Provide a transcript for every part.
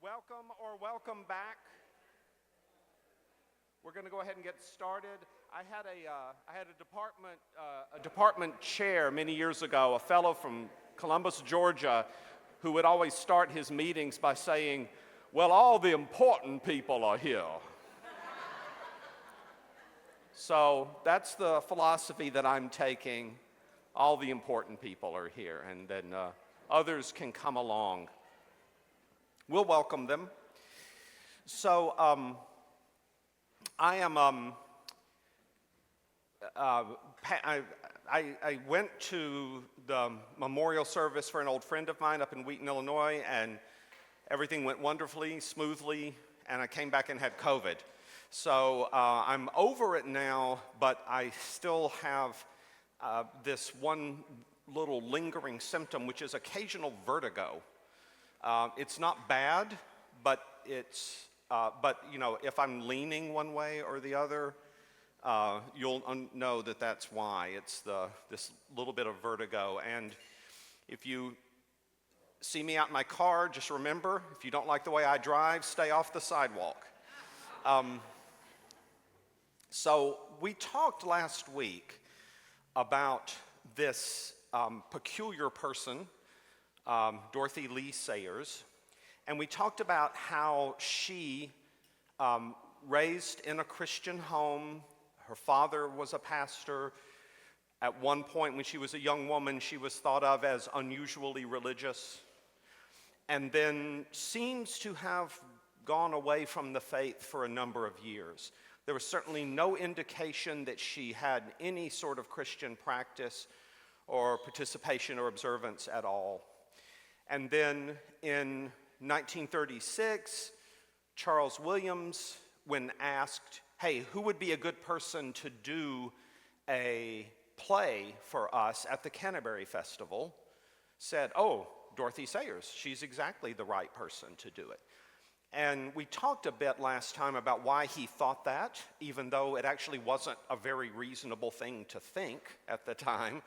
Welcome or welcome back. We're going to go ahead and get started. I had a department chair many years ago, a fellow from Columbus, Georgia, who would always start his meetings by saying, "Well, all the important people are here." So that's the philosophy that I'm taking. All the important people are here, and then others can come along. We'll welcome them. So I went to the memorial service for an old friend of mine up in Wheaton, Illinois, and everything went wonderfully, smoothly, and I came back and had COVID. So I'm over it now, but I still have this one little lingering symptom, which is occasional vertigo. It's not bad, but if I'm leaning one way or the other, you'll know that that's why. It's this little bit of vertigo. And if you see me out in my car, just remember, if you don't like the way I drive, stay off the sidewalk. So we talked last week about this peculiar person, Dorothy Lee Sayers, and we talked about how she raised in a Christian home. Her father was a pastor. At one point when she was a young woman, she was thought of as unusually religious, and then seems to have gone away from the faith for a number of years. There was certainly no indication that she had any sort of Christian practice or participation or observance at all. And then in 1936, Charles Williams, when asked, "Hey, who would be a good person to do a play for us at the Canterbury Festival?" said, "Oh, Dorothy Sayers. She's exactly the right person to do it." And we talked a bit last time about why he thought that, even though it actually wasn't a very reasonable thing to think at the time.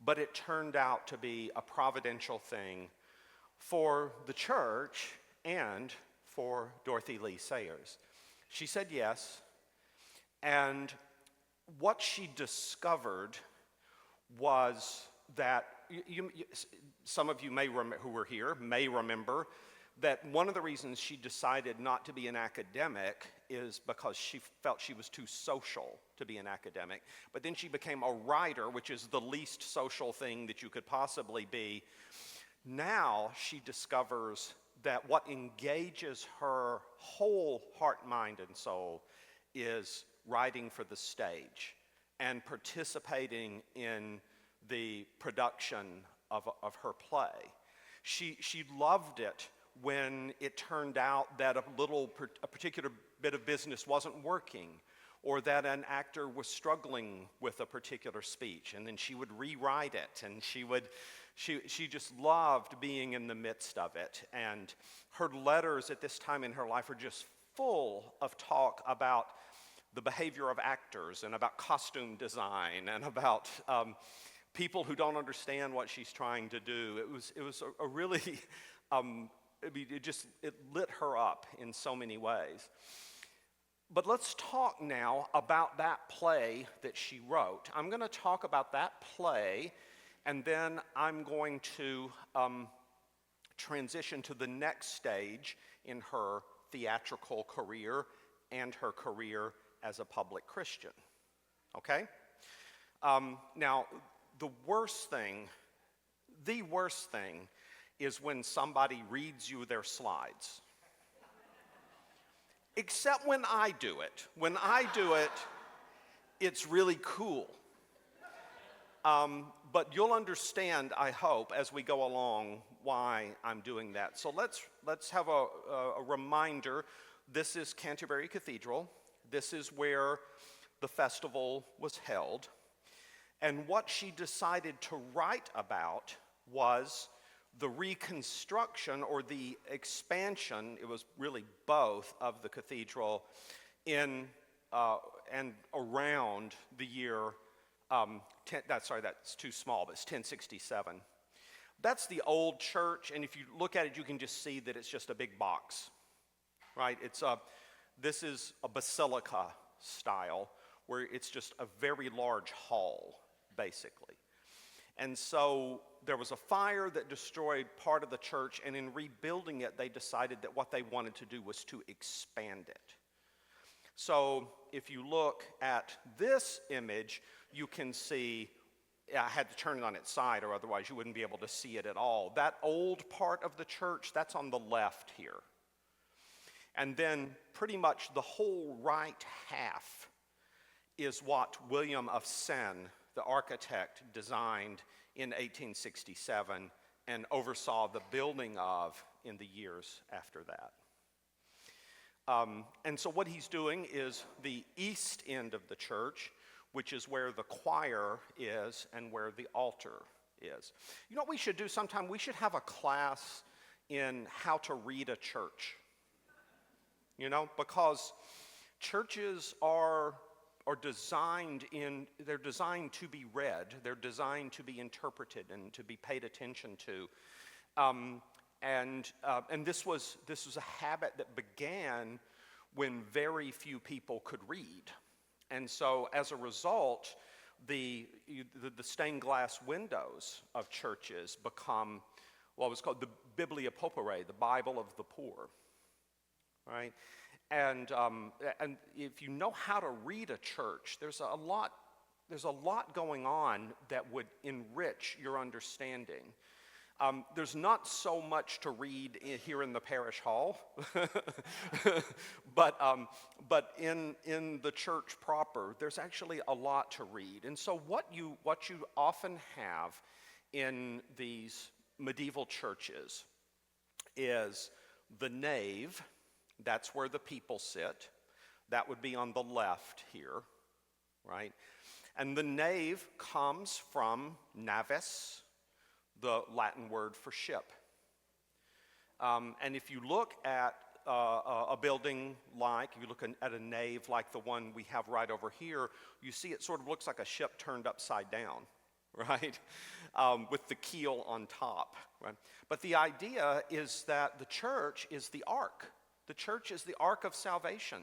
But it turned out to be a providential thing for the church and for Dorothy Lee Sayers. She said yes, and what she discovered was that, some of you who were here may remember that one of the reasons she decided not to be an academic is because she felt she was too social to be an academic. But then she became a writer, which is the least social thing that you could possibly be. Now she discovers that what engages her whole heart, mind, and soul is writing for the stage and participating in the production of her play. She loved it when it turned out that a particular bit of business wasn't working, or that an actor was struggling with a particular speech, and then she would rewrite it, and she just loved being in the midst of it. And her letters at this time in her life are just full of talk about the behavior of actors and about costume design and about people who don't understand what she's trying to do. It was a really it lit her up in so many ways. But let's talk now about that play that she wrote. I'm going to talk about that play, and then I'm going to transition to the next stage in her theatrical career and her career as a public Christian. Okay? Now, the worst thing is when somebody reads you their slides. Except when I do it. When I do it, it's really cool. But you'll understand, I hope, as we go along, why I'm doing that. So let's have a reminder. This is Canterbury Cathedral. This is where the festival was held. And what she decided to write about was the reconstruction or the expansion, it was really both, of the cathedral in and around the year, that's too small, but it's 1067. That's the old church, and if you look at it, you can just see that it's just a big box, right? This is a basilica style, where it's just a very large hall, basically. And so there was a fire that destroyed part of the church, and in rebuilding it, they decided that what they wanted to do was to expand it. So if you look at this image, you can see, I had to turn it on its side, or otherwise you wouldn't be able to see it at all. That old part of the church, that's on the left here. And then pretty much the whole right half is what William of Senn, the architect, designed in 1867 and oversaw the building of in the years after that. And so what he's doing is the east end of the church, which is where the choir is and where the altar is. You know what we should do sometime? We should have a class in how to read a church. You know, because churches are designed they're designed to be read, they're designed to be interpreted and to be paid attention to. And this was a habit that began when very few people could read. And so as a result, the stained glass windows of churches become what was called the Biblia Populae, the Bible of the poor, right? And if you know how to read a church, there's a lot going on that would enrich your understanding. There's not so much to read here in the parish hall, but in the church proper, there's actually a lot to read. And so what you often have in these medieval churches is the nave. That's where the people sit. That would be on the left here, right? And the nave comes from navis, the Latin word for ship. And if you look at a building if you look at a nave like the one we have right over here, you see it sort of looks like a ship turned upside down, right? With the keel on top, right? But the idea is that the church is the ark. The church is the ark of salvation,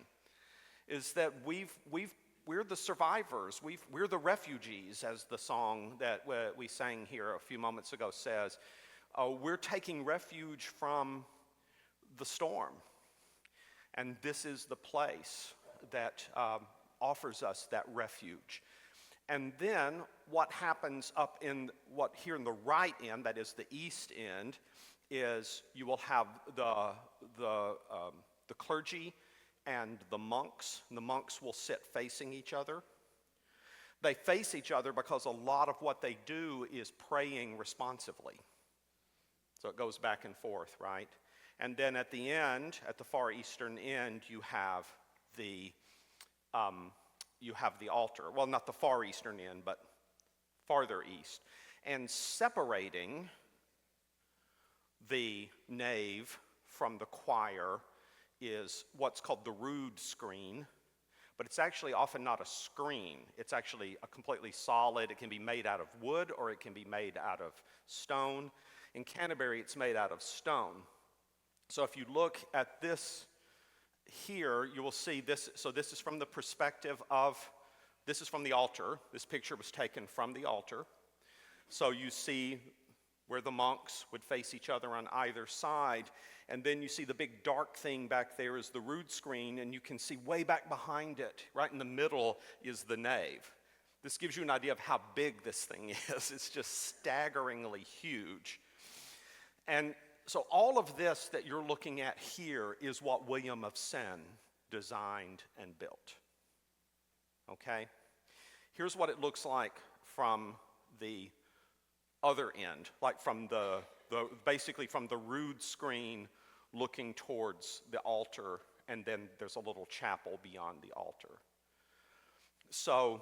is that we're the survivors, we're the refugees, as the song that we sang here a few moments ago says. We're taking refuge from the storm, and this is the place that offers us that refuge. And then what happens up here in the right end, that is the east end, is you will have the clergy and the monks. And the monks will sit facing each other. They face each other because a lot of what they do is praying responsively. So it goes back and forth, right? And then at the end, at the far eastern end, you have the altar. Well, not the far eastern end, but farther east. And separating the nave from the choir is what's called the rood screen, but it's actually often not a screen. It's actually a completely solid. It can be made out of wood or it can be made out of stone. In Canterbury, it's made out of stone. So if you look at this here, you will see this. So this is from the perspective this is from the altar. This picture was taken from the altar. So you see where the monks would face each other on either side. And then you see the big dark thing back there is the rood screen, and you can see way back behind it, right in the middle, is the nave. This gives you an idea of how big this thing is. It's just staggeringly huge. And so all of this that you're looking at here is what William of Senn designed and built. Okay? Here's what it looks like from the other end, like from basically from the rood screen looking towards the altar, and then there's a little chapel beyond the altar. So,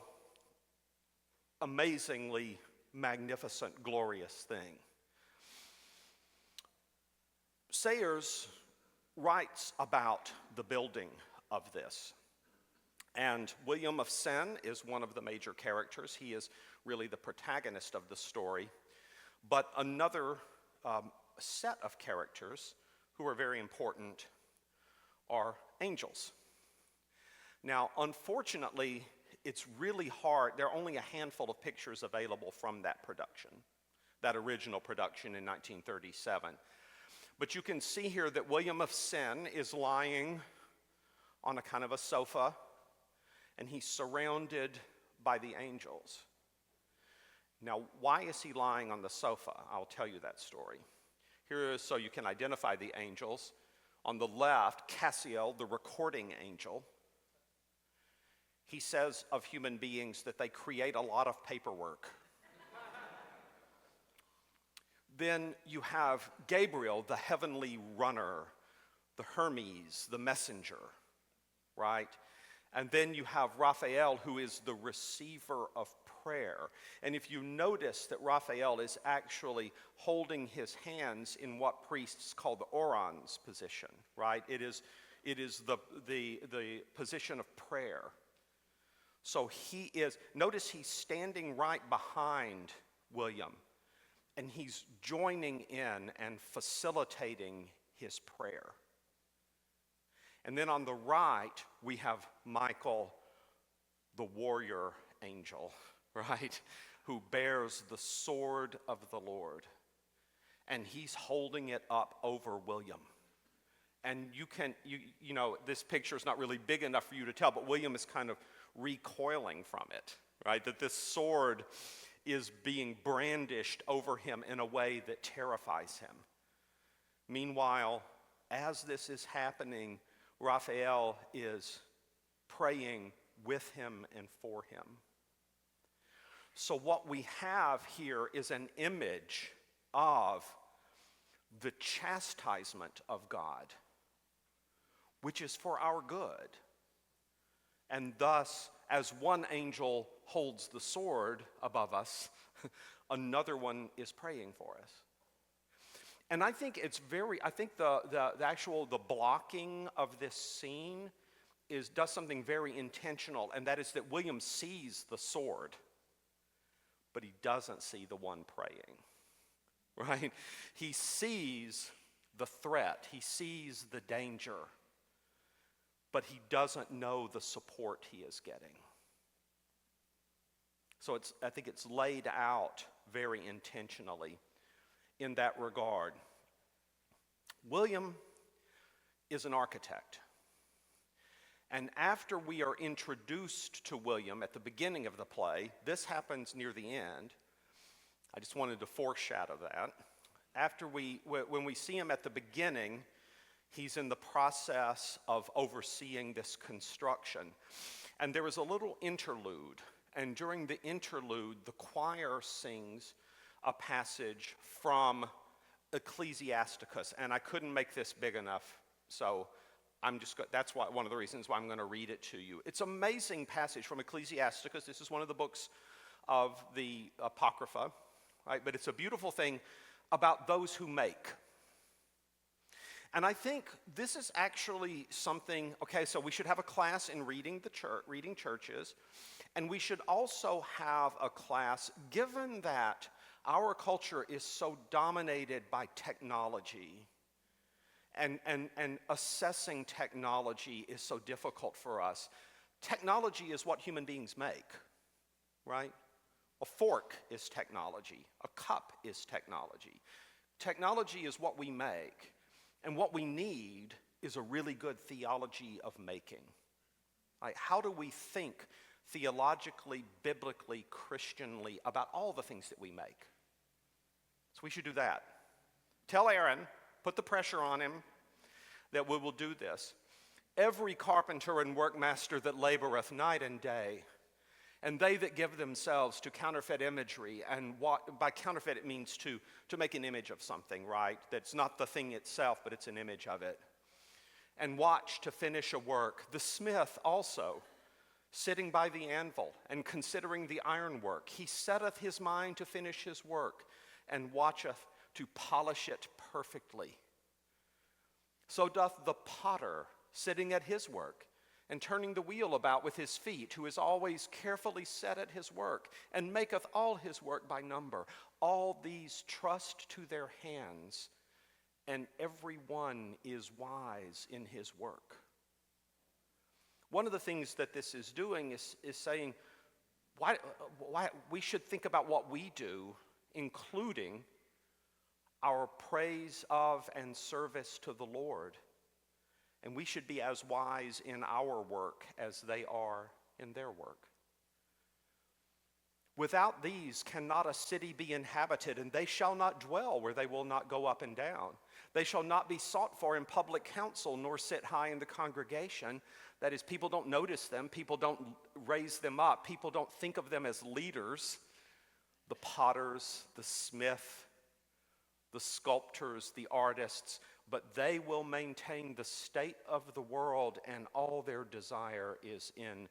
amazingly magnificent, glorious thing. Sayers writes about the building of this. And William of Senn is one of the major characters. He is really the protagonist of the story. But another set of characters who are very important are angels. Now, unfortunately, it's really hard. There are only a handful of pictures available from that production, that original production in 1937. But you can see here that William of Sin is lying on a kind of a sofa, and he's surrounded by the angels. Now, why is he lying on the sofa? I'll tell you that story. Here is so you can identify the angels. On the left, Cassiel, the recording angel. He says of human beings that they create a lot of paperwork. Then you have Gabriel, the heavenly runner, the Hermes, the messenger, right? And then you have Raphael, who is the receiver of prayer. And if you notice that Raphael is actually holding his hands in what priests call the orans position, right? It is the position of prayer. So notice he's standing right behind William, and he's joining in and facilitating his prayer. And then on the right, we have Michael, the warrior angel, right? Who bears the sword of the Lord. And he's holding it up over William. And you know, this picture is not really big enough for you to tell, but William is kind of recoiling from it, right? That this sword is being brandished over him in a way that terrifies him. Meanwhile, as this is happening, Raphael is praying with him and for him. So what we have here is an image of the chastisement of God, which is for our good. And thus, as one angel holds the sword above us, another one is praying for us. And I think the blocking of this scene does something very intentional, and that is that William sees the sword, but he doesn't see the one praying, right? He sees the threat, he sees the danger, but he doesn't know the support he is getting. So I think it's laid out very intentionally in that regard. William is an architect. And after we are introduced to William at the beginning of the play, this happens near the end. I just wanted to foreshadow that. When we see him at the beginning, he's in the process of overseeing this construction. And there is a little interlude. And during the interlude, the choir sings a passage from Ecclesiasticus. And I couldn't make this big enough, so that's one of the reasons why I'm going to read it to you. It's an amazing passage from Ecclesiasticus. This is one of the books of the Apocrypha, right? But it's a beautiful thing about those who make. And I think this is actually something, okay, so we should have a class in reading churches, and we should also have a class, given that our culture is so dominated by technology, and assessing technology is so difficult for us. Technology is what human beings make, right? A fork is technology. A cup is technology. Technology is what we make. And what we need is a really good theology of making. Like, how do we think theologically, biblically, Christianly about all the things that we make? So we should do that. Tell Aaron, put the pressure on him that we will do this. Every carpenter and workmaster that laboreth night and day, and they that give themselves to counterfeit imagery, and by counterfeit it means to make an image of something, right? That's not the thing itself, but it's an image of it. And watch to finish a work. The smith also, sitting by the anvil and considering the ironwork, he setteth his mind to finish his work, and watcheth to polish it perfectly. So doth the potter, sitting at his work, and turning the wheel about with his feet, who is always carefully set at his work, and maketh all his work by number. All these trust to their hands, and every one is wise in his work. One of the things that this is doing is saying, why we should think about what we do, including our praise of and service to the Lord. And we should be as wise in our work as they are in their work. Without these cannot a city be inhabited, and they shall not dwell where they will not go up and down. They shall not be sought for in public council, nor sit high in the congregation. That is, people don't notice them, people don't raise them up, people don't think of them as leaders. The potters, the smith, the sculptors, the artists, but they will maintain the state of the world, and all their desire is in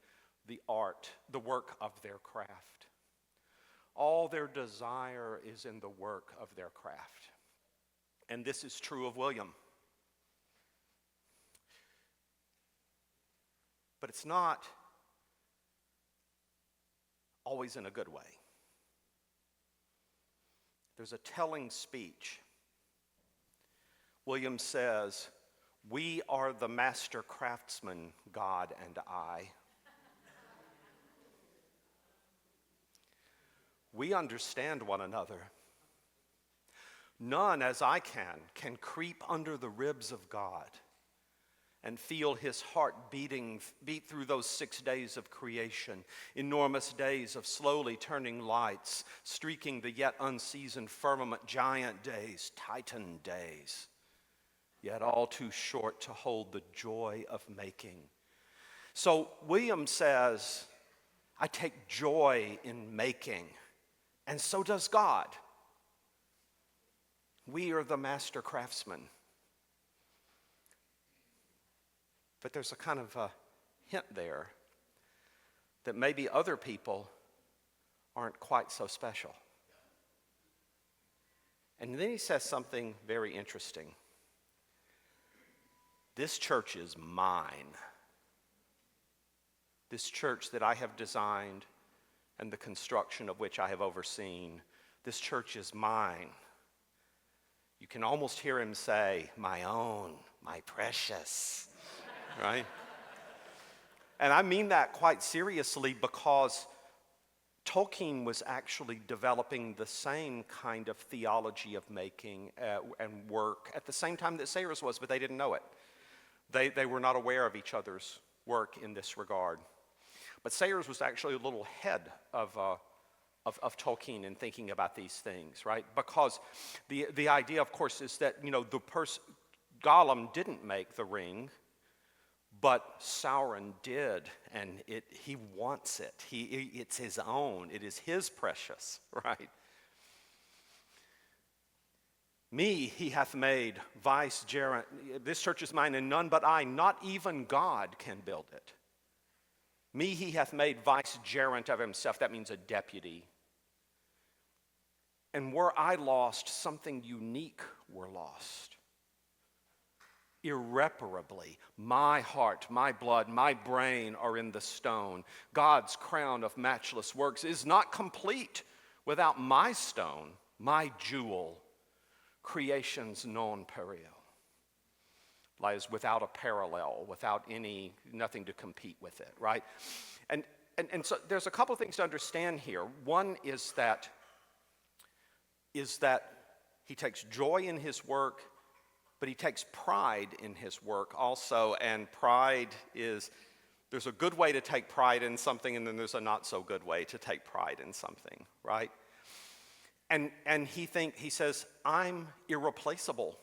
the art, the work of their craft. All their desire is in the work of their craft. And this is true of William. But it's not always in a good way. There's a telling speech. William says, "We are the master craftsmen, God and I. We understand one another. None, as I can creep under the ribs of God and feel his heart beat through those 6 days of creation, enormous days of slowly turning lights, streaking the yet unseasoned firmament, giant days, titan days, yet all too short to hold the joy of making." So William says, I take joy in making, and so does God. We are the master craftsmen. But there's a kind of a hint there that maybe other people aren't quite so special. And then he says something very interesting. This church is mine. This church that I have designed and the construction of which I have overseen, this church is mine. You can almost hear him say, my own, my precious, right? And I mean that quite seriously, because Tolkien was actually developing the same kind of theology of making and work at the same time that Sayers was, but they didn't know it. They were not aware of each other's work in this regard. But Sayers was actually a little ahead of Tolkien in thinking about these things, right? Because the idea, of course, is that, Gollum didn't make the ring, but Sauron did, and he wants it. It's his own. It is his precious, right? Me he hath made vicegerent. This church is mine, and none but I, not even God, can build it. Me he hath made vicegerent of himself. That means a deputy. And were I lost, something unique were lost. Irreparably, my heart, my blood, my brain are in the stone. God's crown of matchless works is not complete without my stone, my jewel, creation's non-parallel. Lies without a parallel, without nothing to compete with it, right? And so there's a couple of things to understand here. One is that he takes joy in his work, but he takes pride in his work also. And pride there's a good way to take pride in something, and then there's a not so good way to take pride in something, right? And he says, I'm irreplaceable.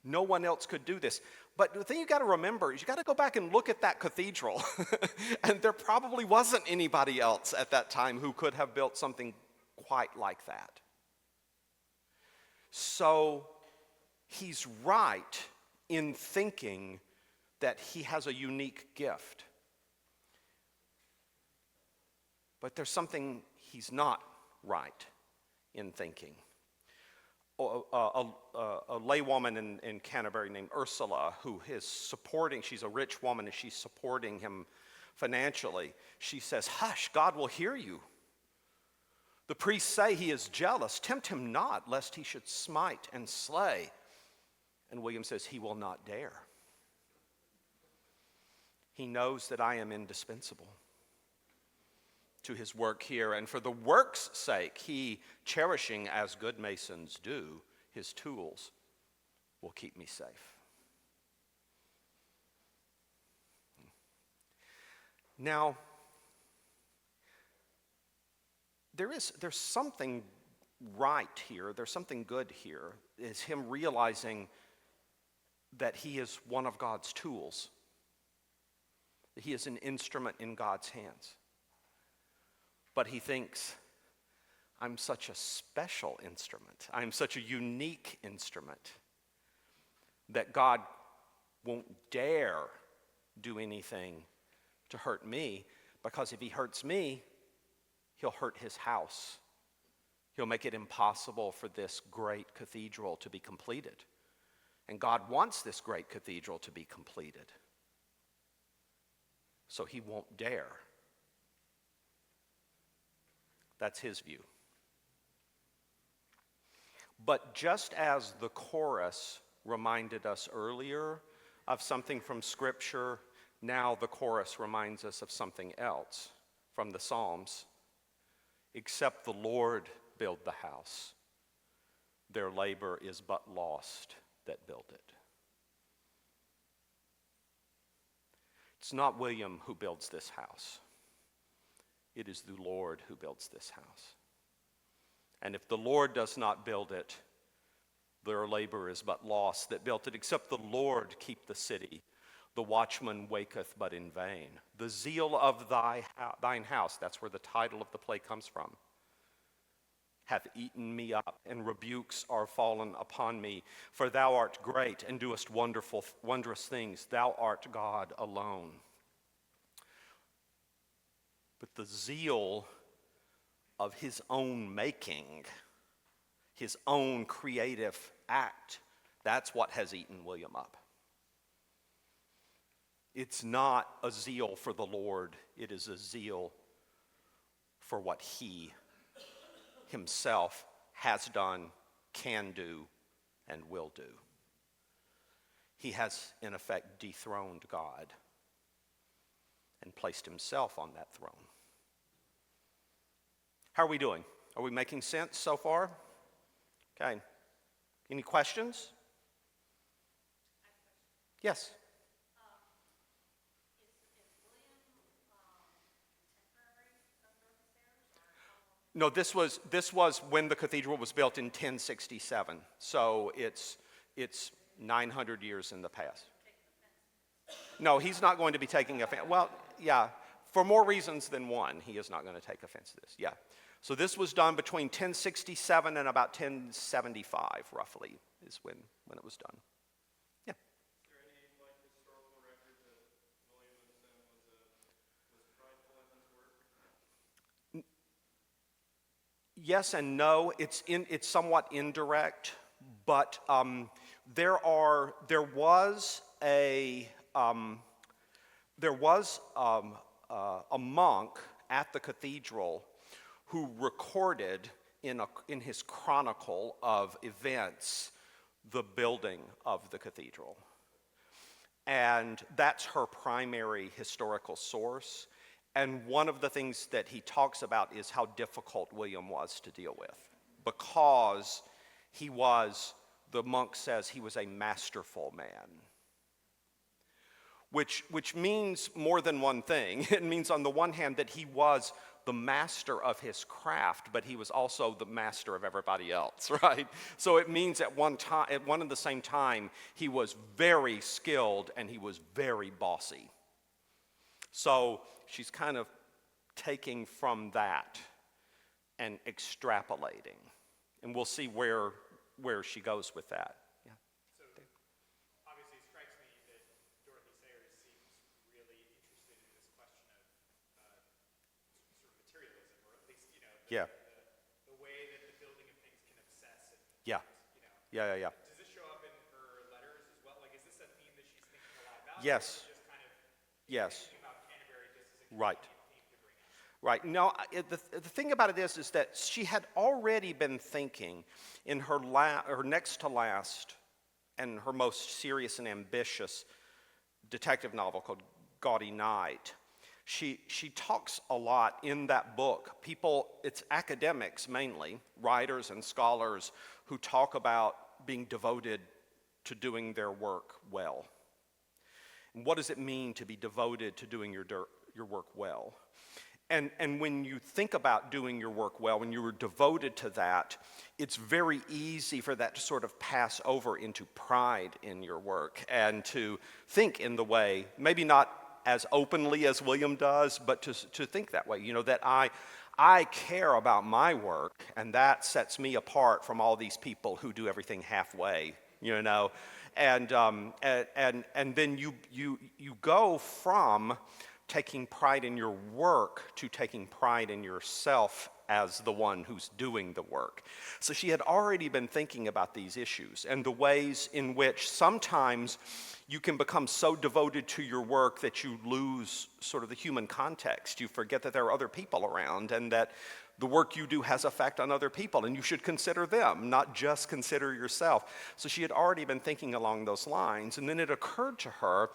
No one else could do this. But the thing you got to remember is you got to go back and look at that cathedral. And there probably wasn't anybody else at that time who could have built something quite like that. So he's right in thinking that he has a unique gift. But there's something he's not right in thinking. a laywoman in Canterbury named Ursula who is supporting, she's a rich woman and she's supporting him financially. She says, "Hush, God will hear you. The priests say he is jealous. Tempt him not, lest he should smite and slay." And William says, "He will not dare. He knows that I am indispensable to his work here, and for the work's sake, he, cherishing as good masons do his tools, will keep me safe." Now, there's something right here, there's something good here, is him realizing that he is one of God's tools, that he is an instrument in God's hands. But he thinks, I'm such a special instrument, I'm such a unique instrument, that God won't dare do anything to hurt me, because if he hurts me, he'll hurt his house. He'll make it impossible for this great cathedral to be completed. And God wants this great cathedral to be completed. So he won't dare. That's his view. But just as the chorus reminded us earlier of something from Scripture, now the chorus reminds us of something else from the Psalms. Except the Lord build the house, their labor is but lost that build it. It's not William who builds this house. It is the Lord who builds this house. And if the Lord does not build it, their labor is but lost that built it. Except the Lord keep the city, the watchman waketh but in vain. The zeal of thine house, that's where the title of the play comes from, hath eaten me up, and rebukes are fallen upon me. For thou art great, and doest wondrous things. Thou art God alone. But the zeal of his own making, his own creative act, that's what has eaten William up. It's not a zeal for the Lord, it is a zeal for what he himself has done, can do, and will do. He has, in effect, dethroned God and placed himself on that throne. How are we doing? Are we making sense so far? Okay. Any questions? Yes. No, this was when the cathedral was built in 1067. So it's 900 years in the past. No, he's not going to be taking offense. Well, yeah, for more reasons than one, he is not going to take offense to this. Yeah. So this was done between 1067 and about 1075, roughly, is when it was done. Yeah. Is there any historical record that William was prideful in his work? Yes and no. It's somewhat indirect, but there was a monk at the cathedral who recorded in his chronicle of events the building of the cathedral. And that's her primary historical source. And one of the things that he talks about is how difficult William was to deal with, because the monk says he was a masterful man. Which means more than one thing. It means on the one hand that he was the master of his craft, but he was also the master of everybody else, right? So it means at one and the same time, he was very skilled and he was very bossy. So she's kind of taking from that and extrapolating. And we'll see where she goes with that. Yeah. So obviously it strikes me that Dorothy Sayers seems really interested in this question of sort of materialism, or at least, Yeah. the way that the building of things can obsess and Yeah. Yeah, yeah, yeah. Does this show up in her letters as well? Like, is this a theme that she's thinking a lot about? Yes. Or is it just kind of Yes. thinking about Canterbury just as a Right. convenient theme to bring out? Right. No, the thing about it is that she had already been thinking in her next to last and her most serious and ambitious detective novel called Gaudy Night. She talks a lot in that book. It's academics mainly, writers and scholars who talk about being devoted to doing their work well. And what does it mean to be devoted to doing your work well? And when you think about doing your work well, when you were devoted to that, it's very easy for that to sort of pass over into pride in your work and to think in the way, maybe not as openly as William does, but to think that way, that I care about my work, and that sets me apart from all these people who do everything halfway, and then you go from taking pride in your work to taking pride in yourself as the one who's doing the work. So she had already been thinking about these issues and the ways in which sometimes you can become so devoted to your work that you lose sort of the human context. You forget that there are other people around and that the work you do has effect on other people, and you should consider them, not just consider yourself. So she had already been thinking along those lines, and then it occurred to her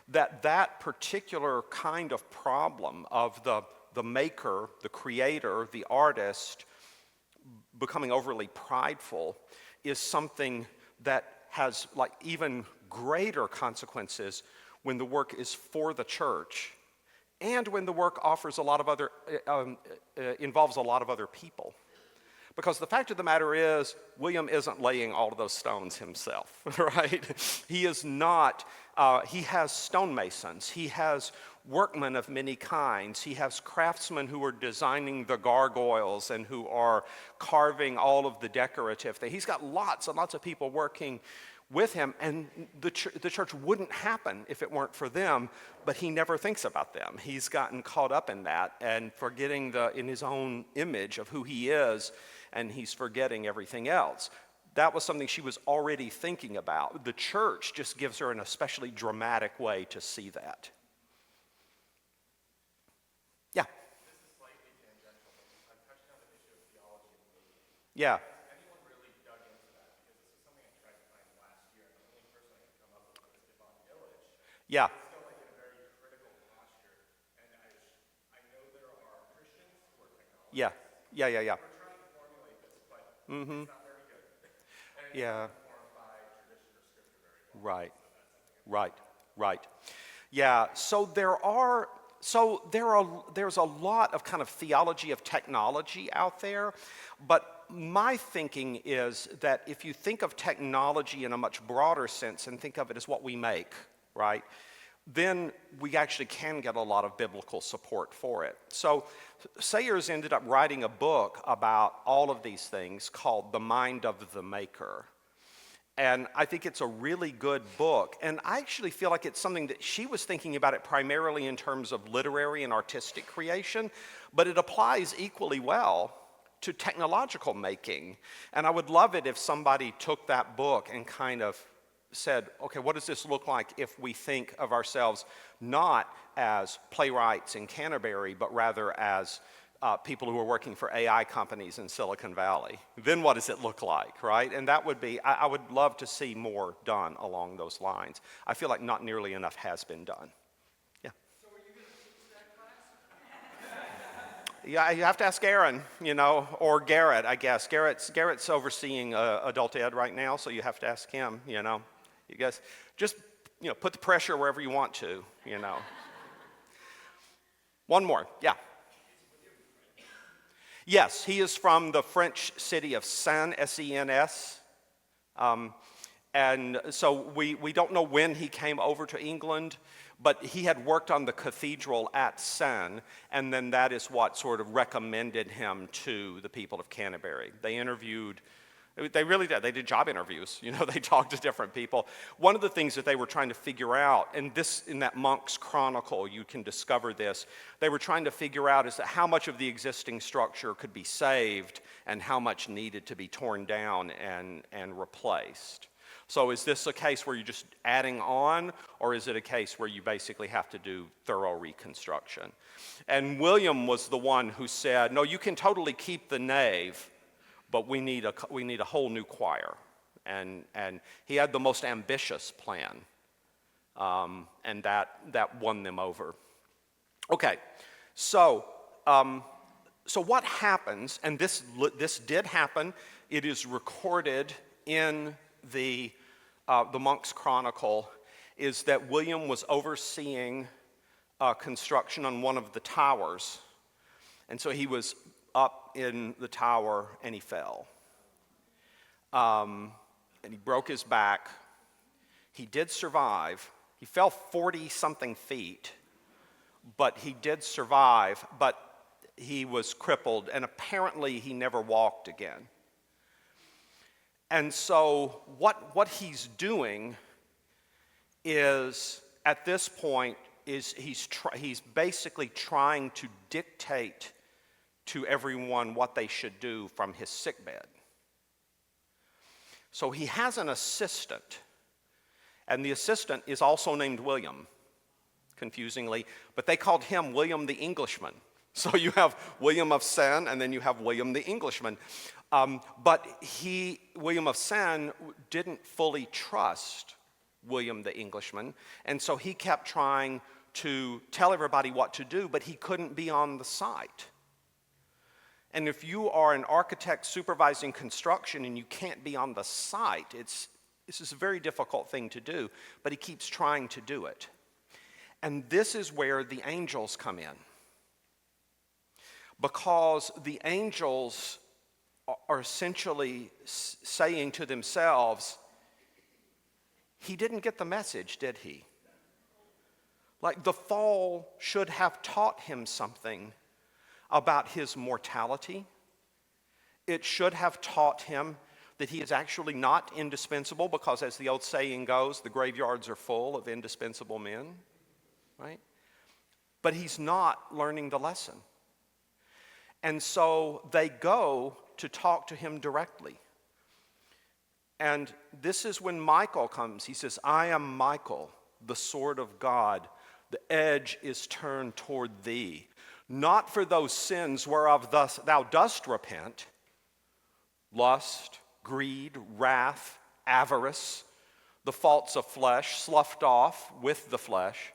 that particular kind of problem of the maker, the creator, the artist becoming overly prideful is something that has like even greater consequences when the work is for the church and when the work offers a lot of other involves a lot of other people. Because the fact of the matter is, William isn't laying all of those stones himself, right? He is not, he has stonemasons, he has workmen of many kinds, he has craftsmen who are designing the gargoyles and who are carving all of the decorative things. He's got lots and lots of people working with him, and the church wouldn't happen if it weren't for them, but he never thinks about them. He's gotten caught up in that and forgetting in his own image of who he is, and he's forgetting everything else. That was something she was already thinking about. The church just gives her an especially dramatic way to see that. Yeah. This is slightly tangential, but I'm touching on the issue of theology and movement. Yeah. Has anyone really dug into that? Because this is something I tried to find last year, and the only person I could come up with was Devon Illich. Yeah. It's still like in a very critical posture, and I know there are Christians who are technologists. Yeah. Yeah. We're trying to formulate this, but it's not very good. And it's not informed by tradition or scripture very well. Right. Yeah, there's a lot of kind of theology of technology out there, but my thinking is that if you think of technology in a much broader sense and think of it as what we make, right, then we actually can get a lot of biblical support for it. So Sayers ended up writing a book about all of these things called The Mind of the Maker. And I think it's a really good book. And I actually feel like it's something that she was thinking about it primarily in terms of literary and artistic creation, but it applies equally well to technological making. And I would love it if somebody took that book and kind of said, okay, what does this look like if we think of ourselves not as playwrights in Canterbury, but rather as people who are working for AI companies in Silicon Valley? Then what does it look like, right? And that would be, I would love to see more done along those lines. I feel like not nearly enough has been done. Yeah. So are you going to teach that class? Yeah, you have to ask Aaron, or Garrett, I guess. Garrett's overseeing adult ed right now, so you have to ask him, You guys just, put the pressure wherever you want to, One more, yeah. Yes, he is from the French city of Sens, S-E-N-S. And so we don't know when he came over to England, but he had worked on the cathedral at Sens, and then that is what sort of recommended him to the people of Canterbury. They interviewed They really did. They did job interviews. They talked to different people. One of the things that they were trying to figure out, and this in that Monk's Chronicle, you can discover this, they were trying to figure out is that how much of the existing structure could be saved and how much needed to be torn down and replaced. So is this a case where you're just adding on, or is it a case where you basically have to do thorough reconstruction? And William was the one who said, no, you can totally keep the nave, but we need a whole new choir. And he had the most ambitious plan, and that won them over. Okay, so what happens, and this did happen, it is recorded in the Monk's Chronicle, is that William was overseeing construction on one of the towers, and so he was up in the tower and he fell. And he broke his back. He did survive. He fell 40-something feet, but he did survive, but he was crippled, and apparently he never walked again. And so what he's doing is, at this point, is he's basically trying to dictate to everyone what they should do from his sickbed. So he has an assistant, and the assistant is also named William, confusingly, but they called him William the Englishman. So you have William of Sen, and then you have William the Englishman. But William of Sen, didn't fully trust William the Englishman, and so he kept trying to tell everybody what to do, but he couldn't be on the site. And if you are an architect supervising construction and you can't be on the site, this is a very difficult thing to do, but he keeps trying to do it. And this is where the angels come in. Because the angels are essentially saying to themselves, he didn't get the message, did he? Like, the fall should have taught him something about his mortality. It should have taught him that he is actually not indispensable, because as the old saying goes, the graveyards are full of indispensable men, right? But he's not learning the lesson. And so they go to talk to him directly. And this is when Michael comes. He says, I am Michael, the sword of God. The edge is turned toward thee. Not for those sins whereof thus thou dost repent, lust, greed, wrath, avarice, the faults of flesh, sloughed off with the flesh,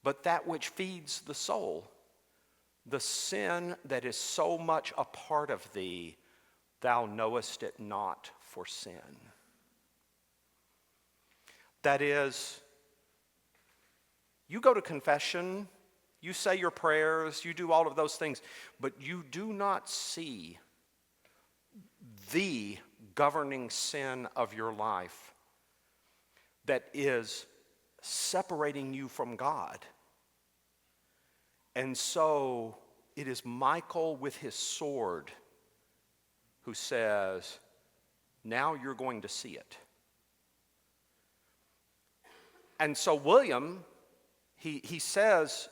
but that which feeds the soul, the sin that is so much a part of thee, thou knowest it not for sin. That is, you go to confession, you say your prayers, you do all of those things, but you do not see the governing sin of your life that is separating you from God. And so it is Michael with his sword who says, now you're going to see it. And so William, he says,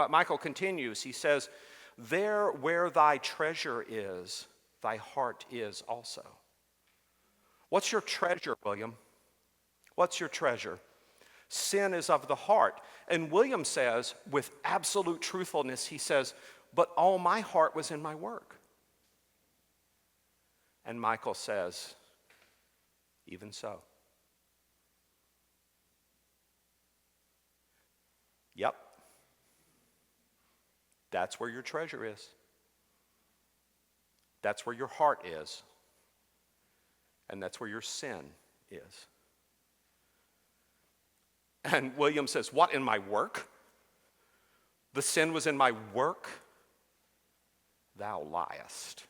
Michael continues, he says, there where thy treasure is, thy heart is also. What's your treasure, William? What's your treasure? Sin is of the heart. And William says, with absolute truthfulness, he says, but all my heart was in my work. And Michael says, even so. Yep. That's where your treasure is. That's where your heart is. And that's where your sin is. And William says, what, in my work? The sin was in my work? Thou liest.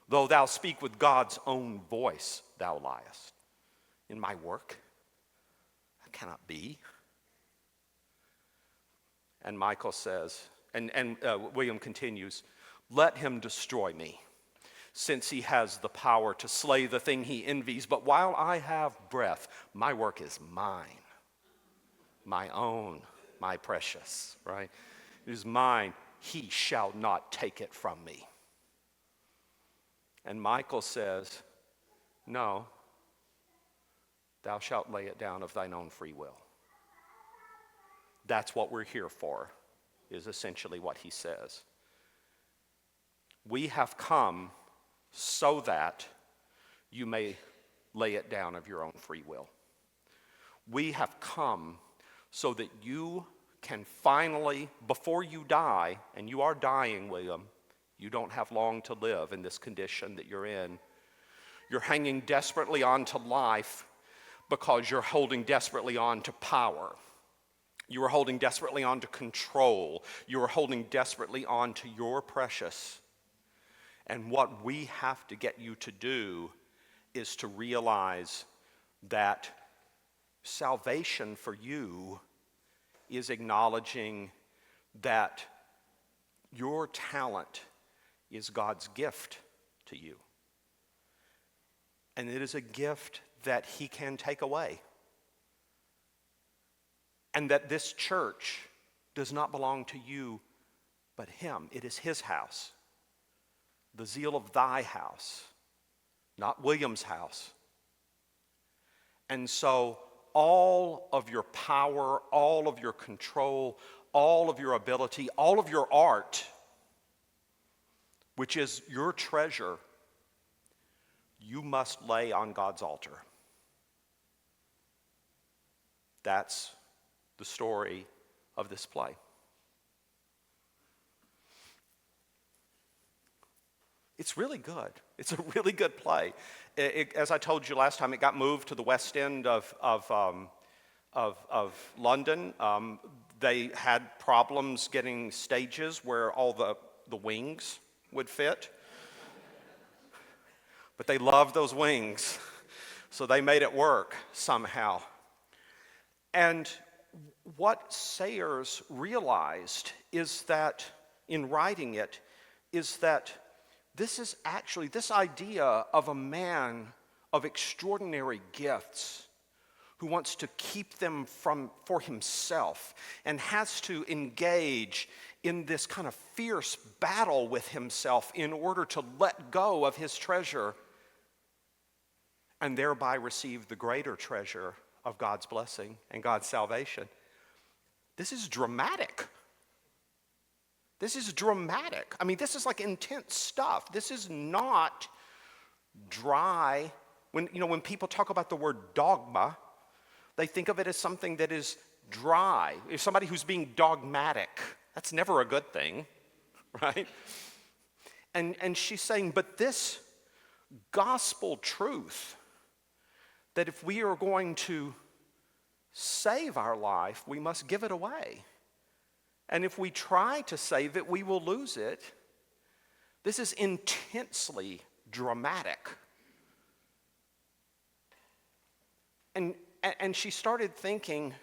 Though thou speak with God's own voice, thou liest. In my work? That cannot be. And Michael says, and William continues, let him destroy me, since he has the power to slay the thing he envies. But while I have breath, my work is mine, my own, my precious, right? It is mine. He shall not take it from me. And Michael says, no, thou shalt lay it down of thine own free will. That's what we're here for, is essentially what he says. We have come so that you may lay it down of your own free will. We have come so that you can finally, before you die, and you are dying, William, you don't have long to live in this condition that you're in. You're hanging desperately on to life because you're holding desperately on to power. You are holding desperately on to control. You are holding desperately on to your precious. And what we have to get you to do is to realize that salvation for you is acknowledging that your talent is God's gift to you. And it is a gift that he can take away. And that this church does not belong to you, but him. It is his house. The zeal of thy house, not William's house. And so all of your power, all of your control, all of your ability, all of your art, which is your treasure, you must lay on God's altar. That's the story of this play. It's really good. It's a really good play. As I told you last time, it got moved to the West End of London. They had problems getting stages where all the wings would fit. But they loved those wings, so they made it work somehow. And what Sayers realized is that, in writing it, is that this is actually, this idea of a man of extraordinary gifts who wants to keep them for himself and has to engage in this kind of fierce battle with himself in order to let go of his treasure and thereby receive the greater treasure of God's blessing and God's salvation. This is dramatic. This is dramatic. I mean, this is like intense stuff. This is not dry. When people talk about the word dogma, they think of it as something that is dry. If somebody who's being dogmatic, that's never a good thing, right? And she's saying, but this gospel truth, that if we are going to save our life, we must give it away. And if we try to save it, we will lose it. This is intensely dramatic. And she started thinking,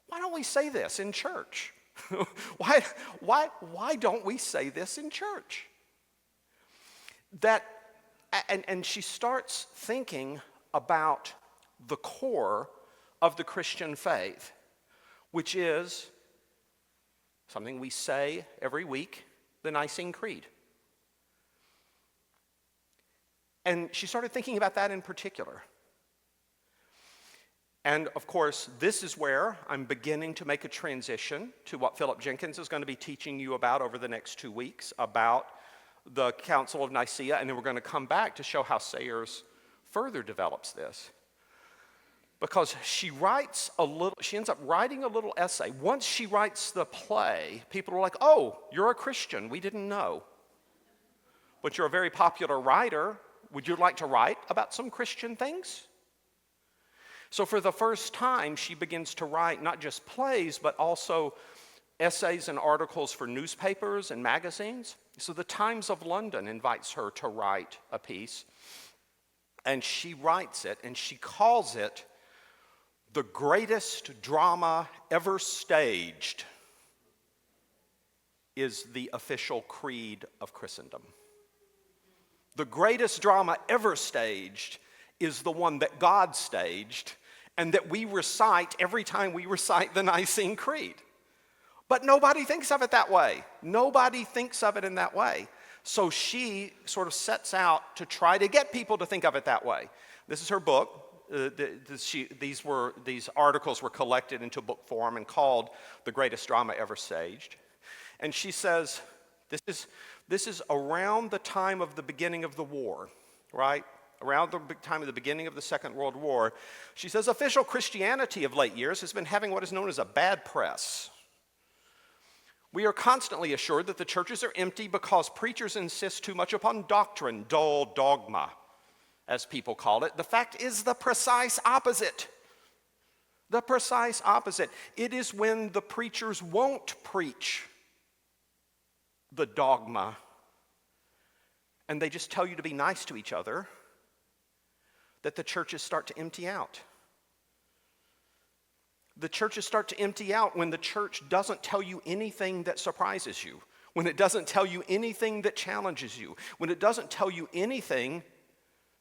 why don't we say this in church? Why don't we say this in church? And she starts thinking about the core of the Christian faith, which is something we say every week, the Nicene Creed. And she started thinking about that in particular. And of course, this is where I'm beginning to make a transition to what Philip Jenkins is going to be teaching you about over the next 2 weeks, about the Council of Nicaea, and then we're going to come back to show how Sayers further develops this. Because she ends up writing a little essay. Once she writes the play, people are like, oh, you're a Christian, we didn't know. But you're a very popular writer. Would you like to write about some Christian things? So for the first time, she begins to write not just plays, but also essays and articles for newspapers and magazines. So the Times of London invites her to write a piece. And she writes it, and she calls it the greatest drama ever staged is the official creed of Christendom. The greatest drama ever staged is the one that God staged and that we recite every time we recite the Nicene Creed. But nobody thinks of it that way. Nobody thinks of it in that way. So she sort of sets out to try to get people to think of it that way. This is her book. These articles were collected into book form and called The Greatest Drama Ever Staged. And she says, this is around the time of the beginning of the war, right? Around the time of the beginning of the Second World War. She says, official Christianity of late years has been having what is known as a bad press. We are constantly assured that the churches are empty because preachers insist too much upon doctrine, dull dogma, as people call it. The fact is the precise opposite. The precise opposite. It is when the preachers won't preach the dogma and they just tell you to be nice to each other that the churches start to empty out. The churches start to empty out when the church doesn't tell you anything that surprises you, when it doesn't tell you anything that challenges you, when it doesn't tell you anything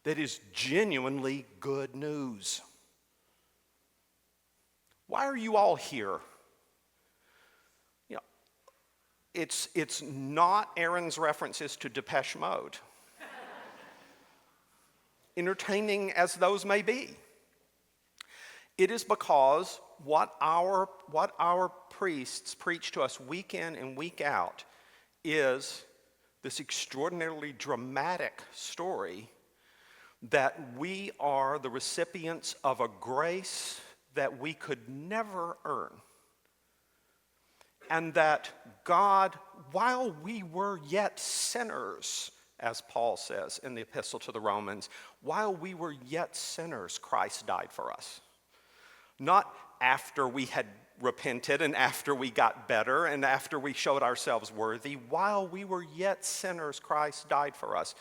that is genuinely good news. Why are you all here? You know, it's not Aaron's references to Depeche Mode, entertaining as those may be. It is because what our priests preach to us week in and week out is this extraordinarily dramatic story that we are the recipients of a grace that we could never earn. And that God, while we were yet sinners, as Paul says in the epistle to the Romans, while we were yet sinners, Christ died for us. Not after we had repented and after we got better and after we showed ourselves worthy. While we were yet sinners, Christ died for us.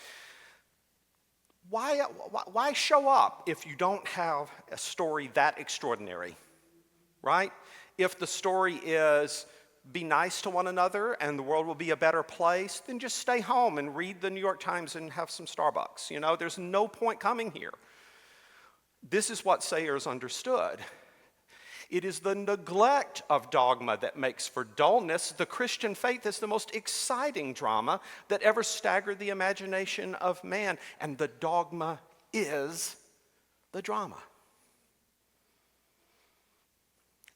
Why show up if you don't have a story that extraordinary, right? If the story is be nice to one another and the world will be a better place, then just stay home and read the New York Times and have some Starbucks. You know, there's no point coming here. This is what Sayers understood. It is the neglect of dogma that makes for dullness. The Christian faith is the most exciting drama that ever staggered the imagination of man. And the dogma is the drama.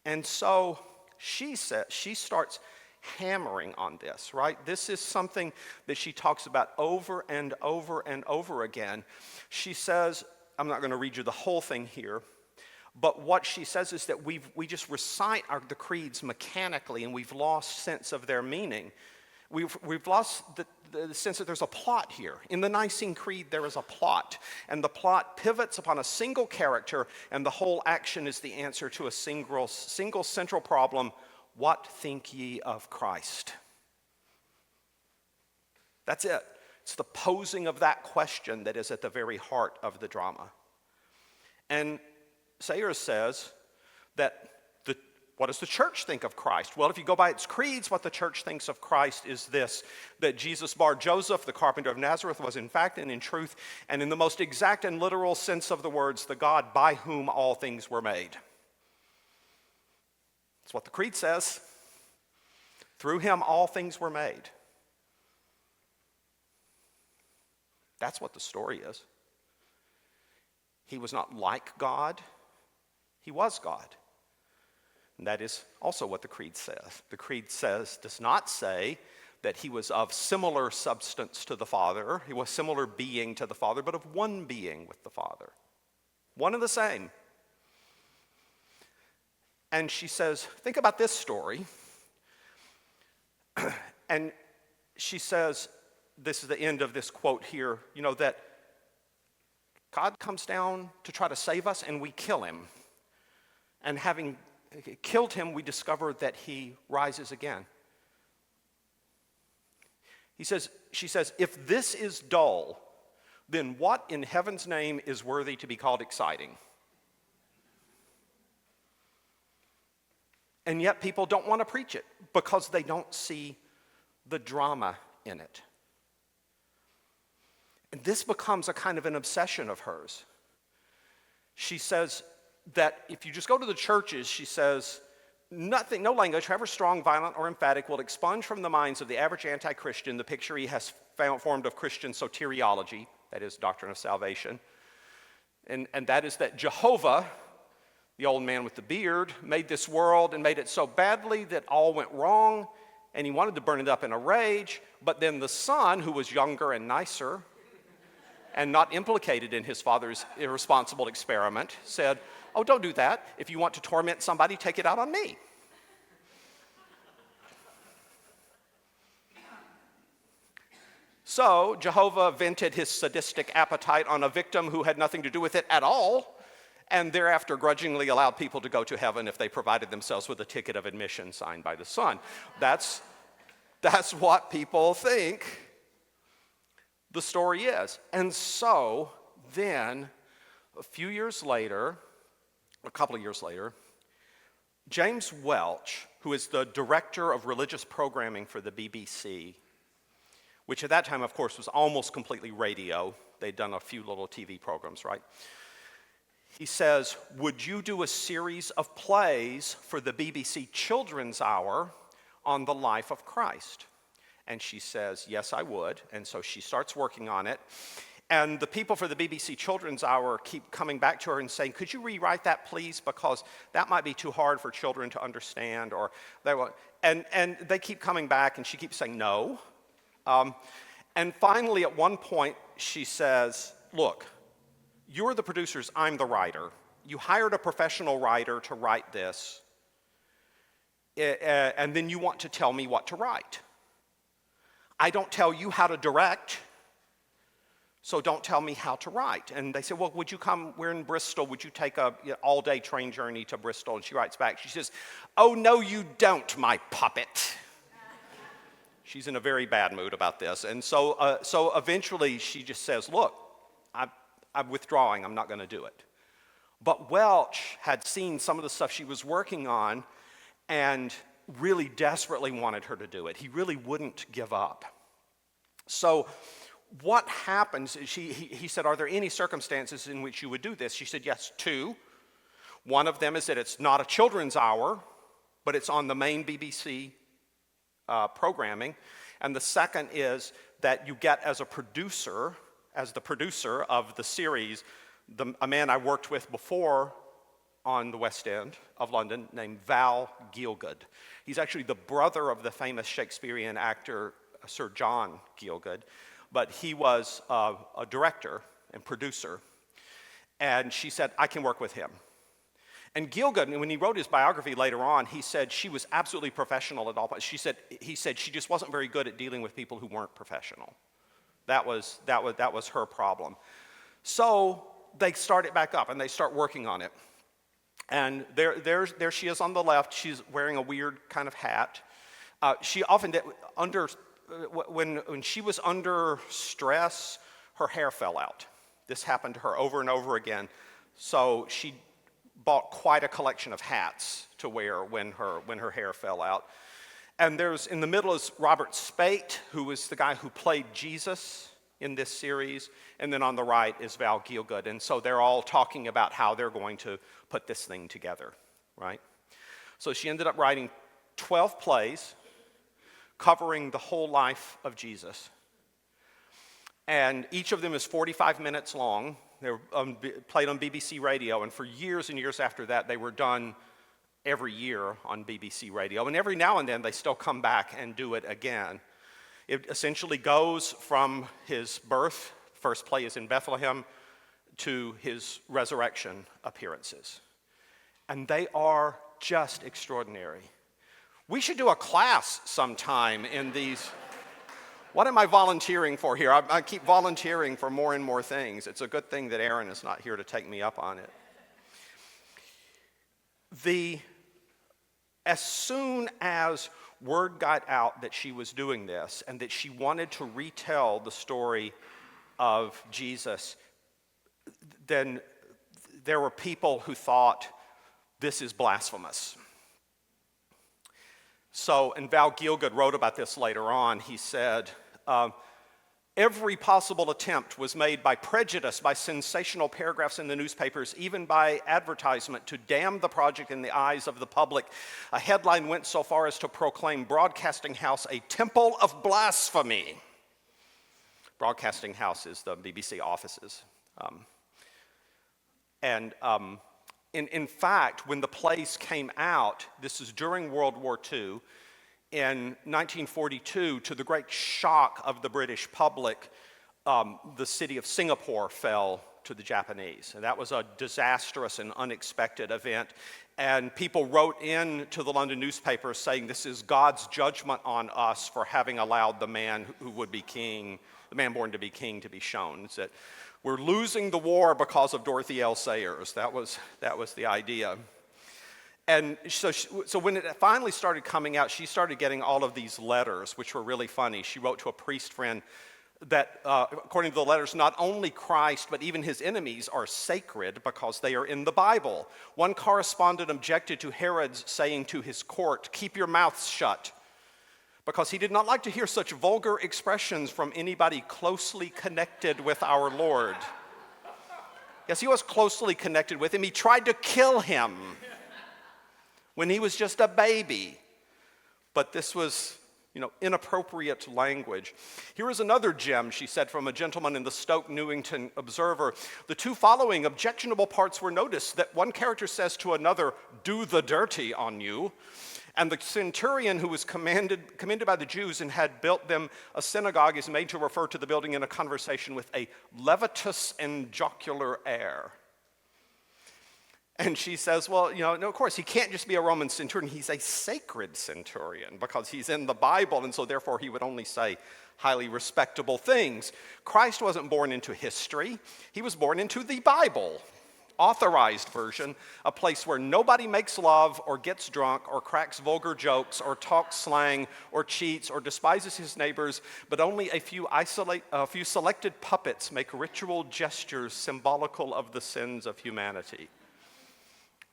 And so she starts hammering on this, right? This is something that she talks about over and over and over again. She says, I'm not going to read you the whole thing here, but what she says is that we just recite the creeds mechanically and we've lost sense of their meaning. We've lost the sense that there's a plot here. In the Nicene Creed, there is a plot, and the plot pivots upon a single character, and the whole action is the answer to a single central problem: what think ye of Christ? That's it. It's the posing of that question that is at the very heart of the drama. And Sayers says that what does the church think of Christ? Well, if you go by its creeds, what the church thinks of Christ is this: that Jesus bar Joseph, the carpenter of Nazareth, was in fact and in truth and in the most exact and literal sense of the words, the God by whom all things were made. That's what the creed says. Through him all things were made. That's what the story is. He was not like God. He was God. And that is also what the creed says. The creed does not say that he was of similar substance to the Father, he was similar being to the Father, but of one being with the Father. One and the same. And she says, think about this story. And she says, this is the end of this quote here, you know, that God comes down to try to save us and we kill him. And having killed him, we discover that he rises again. She says, if this is dull, then what in heaven's name is worthy to be called exciting? And yet people don't want to preach it because they don't see the drama in it. And this becomes a kind of an obsession of hers. She says that if you just go to the churches, she says, nothing, no language, however strong, violent, or emphatic, will expunge from the minds of the average anti-Christian the picture he has formed of Christian soteriology, that is, doctrine of salvation. And that is that Jehovah, the old man with the beard, made this world and made it so badly that all went wrong, and he wanted to burn it up in a rage. But then the son, who was younger and nicer, and not implicated in his father's irresponsible experiment, said, oh, don't do that. If you want to torment somebody, take it out on me. So Jehovah vented his sadistic appetite on a victim who had nothing to do with it at all, and thereafter grudgingly allowed people to go to heaven if they provided themselves with a ticket of admission signed by the son. That's what people think the story is. And so then, a couple of years later, James Welch, who is the director of religious programming for the BBC, which at that time, of course, was almost completely radio. They'd done a few little TV programs, right? He says, would you do a series of plays for the BBC Children's Hour on the life of Christ? And she says, yes, I would. And so she starts working on it. And the people for the BBC Children's Hour keep coming back to her and saying, could you rewrite that, please? Because that might be too hard for children to understand. Or they won't. And they keep coming back, and she keeps saying no. And finally, at one point, she says, look, you're the producers, I'm the writer. You hired a professional writer to write this, and then you want to tell me what to write. I don't tell you how to direct, so don't tell me how to write. And they say, well, would you come, we're in Bristol, would you take a all-day train journey to Bristol? And she writes back, she says, oh, no, you don't, my puppet. She's in a very bad mood about this. And so eventually she just says, look, I'm withdrawing, I'm not going to do it. But Welch had seen some of the stuff she was working on and really desperately wanted her to do it. He really wouldn't give up. So what happens is he said, are there any circumstances in which you would do this? She said, yes, two. One of them is that it's not a children's hour, but it's on the main BBC programming. And the second is that you get as the producer of the series, a man I worked with before on the West End of London named Val Gielgud. He's actually the brother of the famous Shakespearean actor Sir John Gielgud, but he was a director and producer. And she said, I can work with him. And Gielgud, when he wrote his biography later on, he said she was absolutely professional at all points. He said she just wasn't very good at dealing with people who weren't professional. That was her problem. So they start it back up and they start working on it. And there she is on the left. She's wearing a weird kind of hat. She often did, when she was under stress, her hair fell out. This happened to her over and over again. So she bought quite a collection of hats to wear when her hair fell out. And in the middle is Robert Speight, who was the guy who played Jesus in this series, and then on the right is Val Gielgud. And so they're all talking about how they're going to put this thing together, right? So she ended up writing 12 plays covering the whole life of Jesus. And each of them is 45 minutes long. They were played on BBC Radio, and for years and years after that, they were done every year on BBC Radio. And every now and then, they still come back and do it again. It essentially goes from his birth, first play is in Bethlehem, to his resurrection appearances. And they are just extraordinary. We should do a class sometime in these. What am I volunteering for here? I keep volunteering for more and more things. It's a good thing that Aaron is not here to take me up on it. As soon as word got out that she was doing this and that she wanted to retell the story of Jesus, then there were people who thought, this is blasphemous. So, and Val Gielgud wrote about this later on. He said, Every possible attempt was made by prejudice, by sensational paragraphs in the newspapers, even by advertisement, to damn the project in the eyes of the public. A headline went so far as to proclaim Broadcasting House a temple of blasphemy. Broadcasting House is the BBC offices. In fact, when the plays came out, this is during World War II, in 1942, to the great shock of the British public, the city of Singapore fell to the Japanese. And that was a disastrous and unexpected event. And people wrote in to the London newspapers saying, this is God's judgment on us for having allowed the man who would be king, the man born to be king, to be shown. It's that we're losing the war because of Dorothy L. Sayers. That was the idea. And so when it finally started coming out, she started getting all of these letters, which were really funny. She wrote to a priest friend that, according to the letters, not only Christ, but even his enemies are sacred because they are in the Bible. One correspondent objected to Harrod's saying to his court, "Keep your mouths shut," because he did not like to hear such vulgar expressions from anybody closely connected with our Lord. Yes, he was closely connected with him. He tried to kill him when he was just a baby. But this was, inappropriate language. Here is another gem, she said, from a gentleman in the Stoke Newington Observer. The two following objectionable parts were noticed: that one character says to another, "Do the dirty on you." And the centurion who was commended by the Jews and had built them a synagogue is made to refer to the building in a conversation with a levatus and jocular air. And she says, well, no, of course, he can't just be a Roman centurion. He's a sacred centurion because he's in the Bible, and so therefore he would only say highly respectable things. Christ wasn't born into history. He was born into the Bible, authorized version, a place where nobody makes love or gets drunk or cracks vulgar jokes or talks slang or cheats or despises his neighbors, but only a few selected puppets make ritual gestures symbolical of the sins of humanity.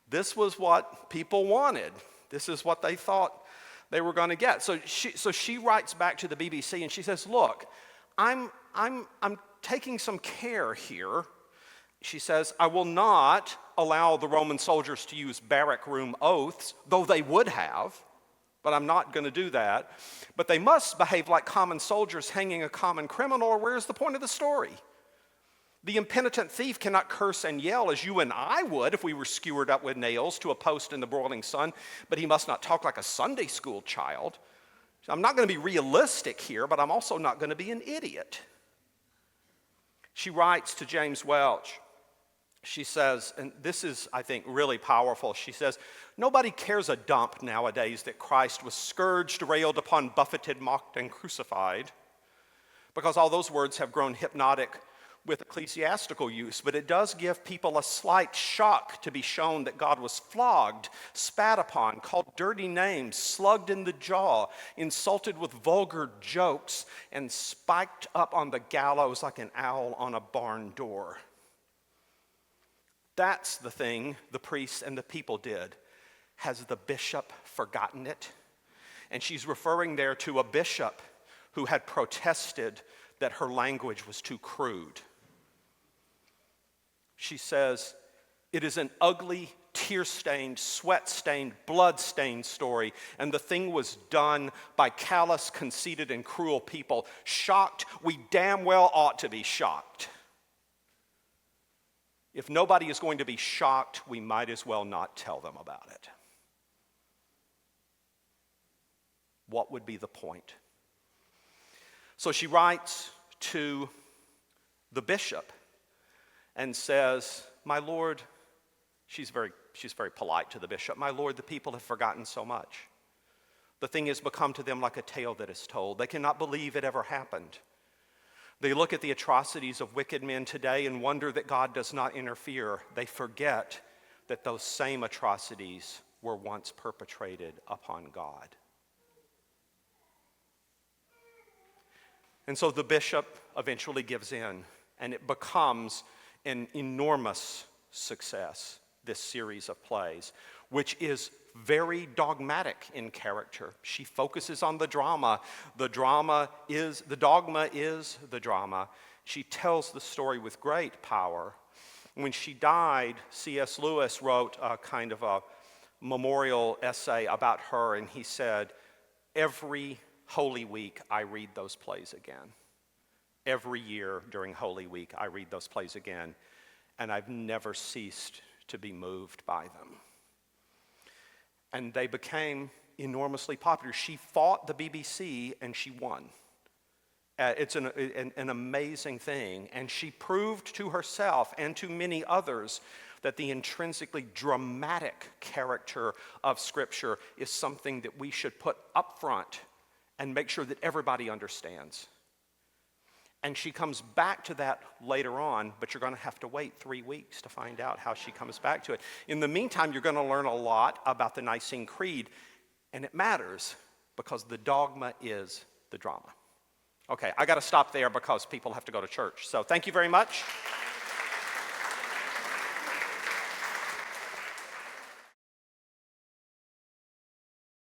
This was what people wanted. This is what they thought they were going to get. So she writes back to the BBC and she says, look, I'm taking some care here. She says, I will not allow the Roman soldiers to use barrack room oaths, though they would have, but I'm not going to do that. But they must behave like common soldiers hanging a common criminal, or where's the point of the story? The impenitent thief cannot curse and yell as you and I would if we were skewered up with nails to a post in the broiling sun, but he must not talk like a Sunday school child. I'm not going to be realistic here, but I'm also not going to be an idiot. She writes to James Welch. She says, and this is, I think, really powerful. She says, nobody cares a dump nowadays that Christ was scourged, railed upon, buffeted, mocked, and crucified, because all those words have grown hypnotic with ecclesiastical use, but it does give people a slight shock to be shown that God was flogged, spat upon, called dirty names, slugged in the jaw, insulted with vulgar jokes, and spiked up on the gallows like an owl on a barn door. That's the thing the priests and the people did. Has the bishop forgotten it? And she's referring there to a bishop who had protested that her language was too crude. She says, it is an ugly, tear-stained, sweat-stained, blood-stained story, and the thing was done by callous, conceited, and cruel people. Shocked, we damn well ought to be shocked. If nobody is going to be shocked, we might as well not tell them about it. What would be the point? So she writes to the bishop and says, my lord, she's very polite to the bishop, my lord, the people have forgotten so much. The thing has become to them like a tale that is told. They cannot believe it ever happened. They look at the atrocities of wicked men today and wonder that God does not interfere. They forget that those same atrocities were once perpetrated upon God. And so the bishop eventually gives in, and it becomes an enormous success, this series of plays, which is very dogmatic in character. She focuses on the drama. The dogma is the drama. She tells the story with great power. When she died, C.S. Lewis wrote a kind of a memorial essay about her, and he said, every Holy Week I read those plays again. Every year during Holy Week I read those plays again, and I've never ceased to be moved by them. And they became enormously popular. She fought the BBC and she won. It's an amazing thing. And she proved to herself and to many others that the intrinsically dramatic character of Scripture is something that we should put up front and make sure that everybody understands. And she comes back to that later on, but you're going to have to wait 3 weeks to find out how she comes back to it. In the meantime, you're going to learn a lot about the Nicene Creed, and it matters because the dogma is the drama. Okay, I got to stop there because people have to go to church. So thank you very much.